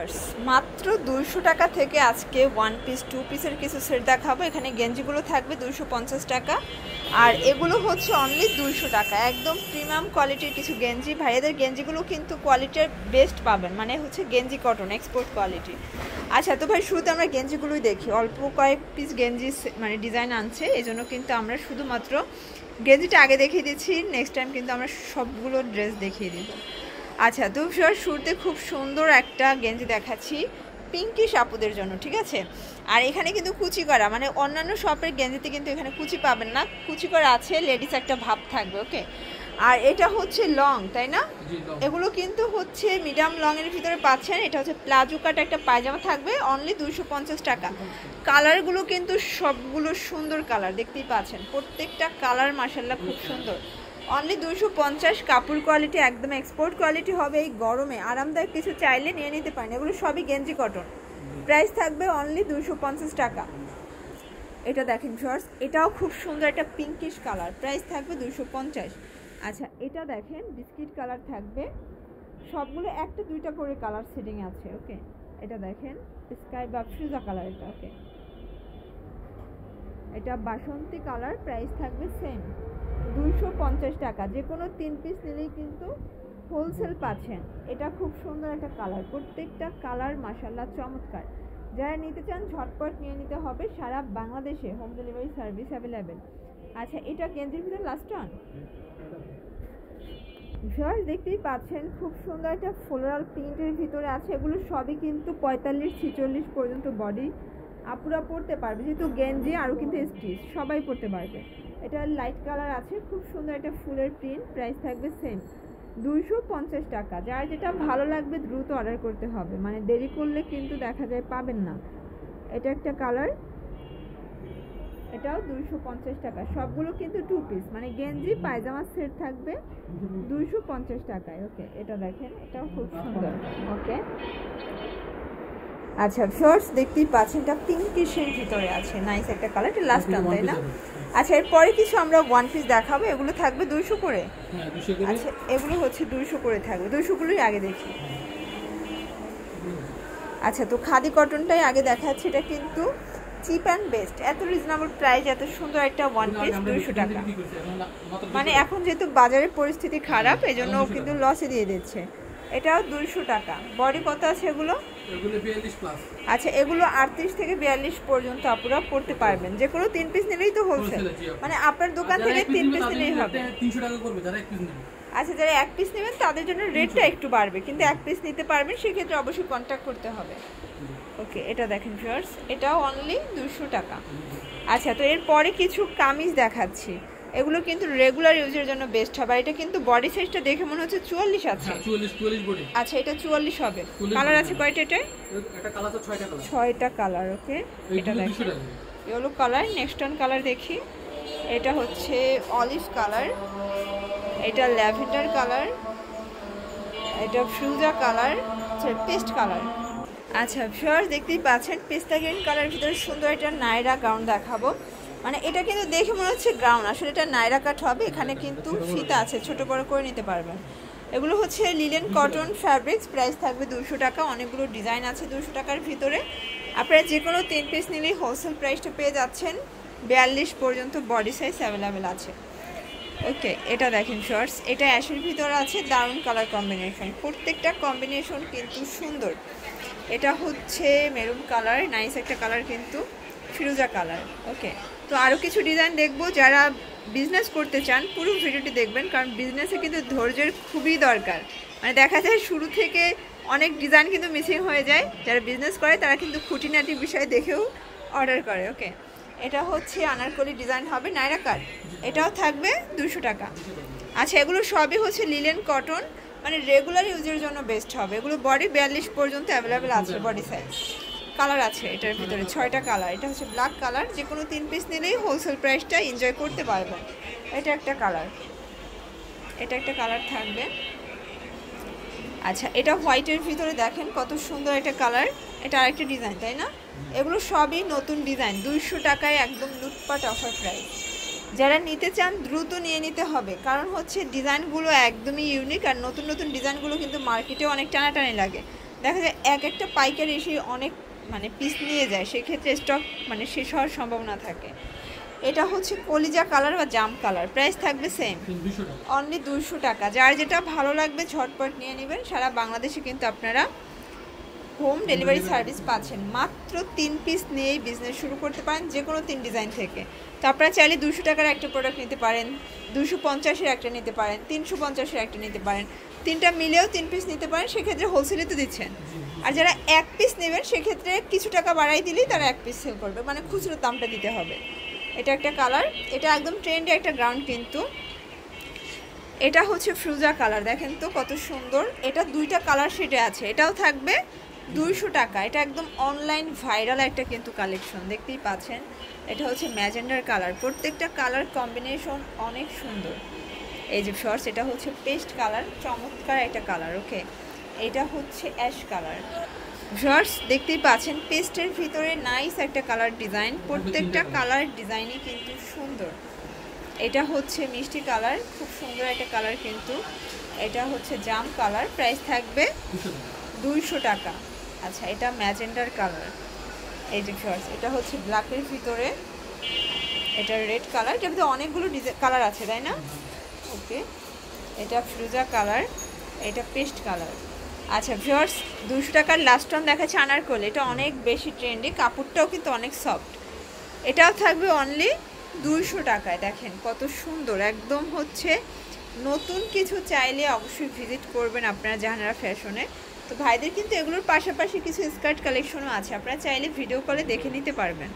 Viewers মাত্র 200 টাকা থেকে আজকে ওয়ান পিস টু পিসের কিছু সেট দেখাবো। এখানে গেঞ্জিগুলো থাকবে 250 টাকা, আর এগুলো হচ্ছে অনলি 200 টাকা। একদম প্রিমিয়াম কোয়ালিটির কিছু গেঞ্জি। ভাইয়াদের গেঞ্জিগুলো কিন্তু কোয়ালিটির বেস্ট পাবেন, মানে হচ্ছে গেঞ্জি কটন এক্সপোর্ট কোয়ালিটি। আচ্ছা, তো ভাই শুরুতে আমরা গেঞ্জিগুলোই দেখি। অল্প কয়েক পিস গেঞ্জি মানে ডিজাইন আনছে, এই জন্য কিন্তু আমরা শুধুমাত্র গেঞ্জিটা আগে দেখিয়ে দিচ্ছি। নেক্সট টাইম কিন্তু আমরা সবগুলো ড্রেস দেখিয়ে দিব। আচ্ছা, তো শুরুতে খুব সুন্দর একটা গেঞ্জি দেখাচ্ছি পিঙ্কিশ আপুদের জন্য, ঠিক আছে। আর এখানে কিন্তু কুচি করা, মানে অন্যান্য শপের গেঞ্জিতে কিন্তু এখানে কুচি পাবেন না, কুচি করা আছে, লেডিস একটা ভাব থাকবে। ওকে, আর এটা হচ্ছে লং, তাই না? এগুলো কিন্তু হচ্ছে মিডিয়াম লং এর ভিতরে পাচ্ছেন। এটা হচ্ছে প্লাজো কাট একটা পায়জামা থাকবে, অনলি 250 টাকা। কালারগুলো কিন্তু সবগুলো সুন্দর কালার, দেখতেই পাচ্ছেন প্রত্যেকটা কালার মাশাআল্লাহ খুব সুন্দর। অনলি 250। কাপড় কোয়ালিটি একদম এক্সপোর্ট কোয়ালিটি হবে। এই গরমে আরামদায়ক কিছু চাইলে নিয়ে নিতে পারেন। এগুলো সবই গেঞ্জি কটন। প্রাইস থাকবে অনলি 250 টাকা। এটা দেখেন শর্টস, এটাও খুব সুন্দর একটা পিঙ্কিশ কালার, প্রাইস থাকবে 250। আচ্ছা, এটা দেখেন বিস্কিট কালার থাকবে, সবগুলো একটা দুইটা করে কালার সেটিং আছে। ওকে, এটা দেখেন স্কাই বা ফিরোজা কালার, এটা ওকে, এটা বাসন্তী কালার, প্রাইস থাকবে সেম 250 টাকা। যে কোনো 3 পিস নিলেই কিন্তু হোলসেল পাচ্ছেন। এটা খুব সুন্দর একটা কালার, প্রত্যেকটা কালার মাশাআল্লাহ চমৎকার। যারা নিতে চান ঝটপট নিয়ে নিতে হবে। সারা বাংলাদেশে হোম ডেলিভারি সার্ভিস অ্যাভেলেবেল। আচ্ছা, এটা গেঞ্জির ভিতরে লাস্ট অন ভিউয়ার্স দেখতেই পাচ্ছেন খুব সুন্দর একটা ফ্লোরাল প্রিন্টের ভিতরে আছে। এগুলো সবই কিন্তু 45-46 পর্যন্ত বডি আপুরা পরতে পারবে, যেহেতু গেঞ্জি আরও কিন্তু স্টিচ সবাই পরতে পারবে। এটা লাইট কালার আছে, খুব সুন্দর একটা ফুলের প্রিন্ট, প্রাইস থাকবে সেম 250 টাকা। যার যেটা ভালো লাগবে দ্রুত অর্ডার করতে হবে, মানে দেরি করলে কিন্তু দেখা যায় পাবেন না। এটা একটা কালার, এটাও 250 টাকা। সবগুলো কিন্তু 2 পিস, মানে গেঞ্জি পায়জামা সেট থাকবে 250 টাকায়। ওকে, এটা দেখেন, এটাও খুব সুন্দর। ওকে, আচ্ছা শর্টস দেখতেই পাচ্ছেন, এটা পিঙ্কিশের ভিতরে আছে, নাইস একটা কালার, এটা লাস্ট টাইম, তাই না? আচ্ছা, এরপরে কিছু আমরা ওয়ান পিস দেখাবো। এগুলো থাকবে 200 করে। আচ্ছা, এগুলো হচ্ছে 200 করে থাকবে। 200গুলোই আগে দেখি। আচ্ছা, তো খাদি কটনটাই আগে দেখাচ্ছি। এটা কিন্তু চিপ অ্যান্ড বেস্ট, এত রিজনেবল প্রাইস, এত সুন্দর একটা ওয়ান পিস 200 টাকা। মানে এখন যেহেতু বাজারের পরিস্থিতি খারাপ, এই জন্য কিন্তু লসে দিয়ে দিচ্ছে। এটাও 200 টাকা। বডি কত আছে এগুলো? আচ্ছা, এগুলো 38 থেকে 42 পর্যন্ত আপনারা পড়তে পারবেন। যে কোনো 3 পিস নিলেই তো হোলসেল, মানে আপনার দোকান থেকে 3 পিস নিলেই হবে। 300 টাকা করবে যারা 1 পিস নেবে। আচ্ছা, যারা 1 পিস নেবেন তাদের জন্য রেটটা একটু বাড়বে, কিন্তু 1 পিস নিতে পারবেন, সেক্ষেত্রে অবশ্যই কন্ট্যাক্ট করতে হবে। ওকে, এটা দেখেন ভিউয়ার্স, এটাও অনলি 200 টাকা। আচ্ছা, তো এরপরে কিছু কামিজ দেখাচ্ছি। এগুলো কিন্তু রেগুলার ইউজের জন্য বেস্ট হবে। এটা কিন্তু বডি সাইজটা দেখে মনে হচ্ছে 44 আছে। 44 বডি। আচ্ছা, এটা 44 হবে। কালার আছে কয়টা? এটা কালার তো 6টা কালার। 6টা কালার। ওকে, এটা দেখেন yellow colour. Next on colour দেখি। এটা হচ্ছে অলিভ কালার, এটা ল্যাভেন্ডার কালার, এটা ফিরোজা কালার, পেস্ট কালার। আচ্ছা ভিউয়ার্স দেখতেই পাচ্ছেন পেস্তা গ্রিন কালারের ভিতরে সুন্দর একটা নায়রা গাউন দেখাবো। মানে এটা কিন্তু দেখে মনে হচ্ছে গাউন, আসলে এটা নায়রা কাট হবে। এখানে কিন্তু ফিতা আছে, ছোট বড় করে নিতে পারবেন। এগুলো হচ্ছে লিলেন কটন ফ্যাব্রিক্স, প্রাইস থাকবে 200 টাকা। অনেকগুলো ডিজাইন আছে 200 টাকার ভিতরে। আপনারা যে কোনো 3 পিস নিলেই হোলসেল প্রাইসটা পেয়ে যাচ্ছেন। 42 পর্যন্ত বডি সাইজ অ্যাভেলেবেল আছে। ওকে, এটা দেখেন শর্টস, এটা অ্যাশের ভিতরে আছে, দারুণ কালার কম্বিনেশন, প্রত্যেকটা কম্বিনেশন কিন্তু সুন্দর। এটা হচ্ছে মেরুন কালার, নাইস একটা কালার, কিন্তু ফিরোজা কালার। ওকে, তো আরও কিছু ডিজাইন দেখবো। যারা বিজনেস করতে চান পুরো ভিডিওটি দেখবেন, কারণ বিজনেসে কিন্তু ধৈর্যের খুবই দরকার। মানে দেখা যায় শুরু থেকে অনেক ডিজাইন কিন্তু মিসিং হয়ে যায়। যারা বিজনেস করে তারা কিন্তু খুঁটিনাটি বিষয় দেখেও অর্ডার করে। ওকে, এটা হচ্ছে আনারকলি ডিজাইন হবে, নায়রা কাট, এটাও থাকবে 200 টাকা। আচ্ছা, এগুলো সবই হচ্ছে লিলেন কটন, মানে রেগুলার ইউজের জন্য বেস্ট হবে। এগুলো বডি 42 পর্যন্ত অ্যাভেলেবেল আছে বডি সাইজ। কালার আছে এটার ভিতরে 6টা কালার। এটা হচ্ছে ব্ল্যাক কালার, যে কোনো 3 পিস নিলেই হোলসেল প্রাইসটা এনজয় করতে পারবেন। এটা একটা কালার, এটা একটা কালার থাকবে। আচ্ছা, এটা হোয়াইটের ভিতরে দেখেন কত সুন্দর একটা কালার, এটা আরেকটা ডিজাইন, তাই না? এগুলো সবই নতুন ডিজাইন, 200 টাকায় একদম লুটপাট অফার প্রাইস। যারা নিতে চান দ্রুত নিয়ে নিতে হবে, কারণ হচ্ছে ডিজাইনগুলো একদমই ইউনিক, আর নতুন নতুন ডিজাইনগুলো কিন্তু মার্কেটে অনেক টানাটানি লাগে। দেখা যায় একটা পাইকারি এসে অনেক মানে পিস নিয়ে যায়, সেক্ষেত্রে স্টক মানে শেষ হওয়ার সম্ভাবনা থাকে। এটা হচ্ছে কলিজা কালার বা জাম কালার, প্রাইস থাকবে সেম, অনলি 200 টাকা। যার যেটা ভালো লাগবে ঝটপট নিয়ে নেবেন। সারা বাংলাদেশে কিন্তু আপনারা হোম ডেলিভারি সার্ভিস পাচ্ছেন। মাত্র 3 পিস নিয়েই বিজনেস শুরু করতে পারেন, যে কোনো 3 ডিজাইন থেকে। তো আপনারা চাইলে 200 টাকার একটা প্রোডাক্ট নিতে পারেন, 250-এর একটা নিতে পারেন, 350-এর একটা নিতে পারেন, 3টা মিলেও 3 পিস নিতে পারেন, সেক্ষেত্রে হোলসেলে তো দিচ্ছেন। আর যারা 1 পিস নেবেন সেক্ষেত্রে কিছু টাকা বাড়াই দিলেই তারা 1 পিস সেল করবে, মানে খুচরো দামটা দিতে হবে। এটা একটা কালার, এটা একদম ট্রেন্ডে একটা গ্রাউন্ড কিন্তু। এটা হচ্ছে ফ্রুজা কালার, দেখেন তো কত সুন্দর। এটা 2টা কালার শেডে আছে, এটাও থাকবে 200 টাকা। এটা একদম অনলাইন ভাইরাল একটা কিন্তু কালেকশন, দেখতেই পাচ্ছেন। এটা হচ্ছে ম্যাজেন্ডার কালার, প্রত্যেকটা কালার কম্বিনেশন অনেক সুন্দর। এই যে শর্টস, এটা হচ্ছে পেস্ট কালার, চমৎকার একটা কালার। ওকে, এটা হচ্ছে অ্যাশ কালার। শর্টস দেখতেই পাচ্ছেন, পেস্টের ভিতরে নাইস একটা কালার ডিজাইন, প্রত্যেকটা কালার ডিজাইনই কিন্তু সুন্দর। এটা হচ্ছে মিষ্টি কালার, খুব সুন্দর একটা কালার কিন্তু। এটা হচ্ছে জাম কালার, প্রাইস থাকবে 200 টাকা। আচ্ছা, এটা ম্যাজেন্ডার কালার। এই যে শর্টস, এটা হচ্ছে ব্ল্যাকের ভিতরে, এটা রেড কালার। এটার ভিতরে অনেকগুলো কালার আছে, তাই না? ওকে, এটা ফ্রুজা কালার, এটা পেস্ট কালার। আচ্ছা ভিউয়ার্স, 200 টাকার লাস্ট ওয়ান দেখাচ্ছে আনারকলি। এটা অনেক বেশি ট্রেন্ডি, কাপড়টাও কিন্তু অনেক সফট। এটাও থাকবে অনলি 200 টাকায়। দেখেন কত সুন্দর, একদম হচ্ছে নতুন কিছু। চাইলে অবশ্যই ভিজিট করবেন আপনারা জাহানারা ফ্যাশনে। তো ভাইদের কিন্তু এগুলোর পাশাপাশি কিছু স্কার্ট কালেকশনও আছে, আপনারা চাইলে ভিডিও কলে দেখে নিতে পারবেন।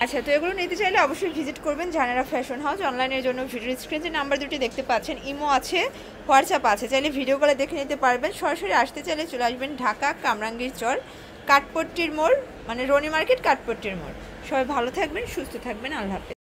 আচ্ছা, তো এগুলো নিতে চাইলে অবশ্যই ভিজিট করবেন জাহানারা ফ্যাশন হাউস। অনলাইনের জন্য ভিডিও স্ক্রিনে নাম্বার দুটি দেখতে পাচ্ছেন, ইমো আছে, হোয়াটসঅ্যাপ আছে, চাইলে ভিডিও কলে দেখে নিতে পারবেন। সরাসরি আসতে চাইলে চলে আসবেন ঢাকা কামরাঙ্গীর চর, কাঠপট্টির মোড়, মানে রনি মার্কেট কাঠপট্টির মোড়। সবাই ভালো থাকবেন, সুস্থ থাকবেন, আল্লাহ হাফেজ।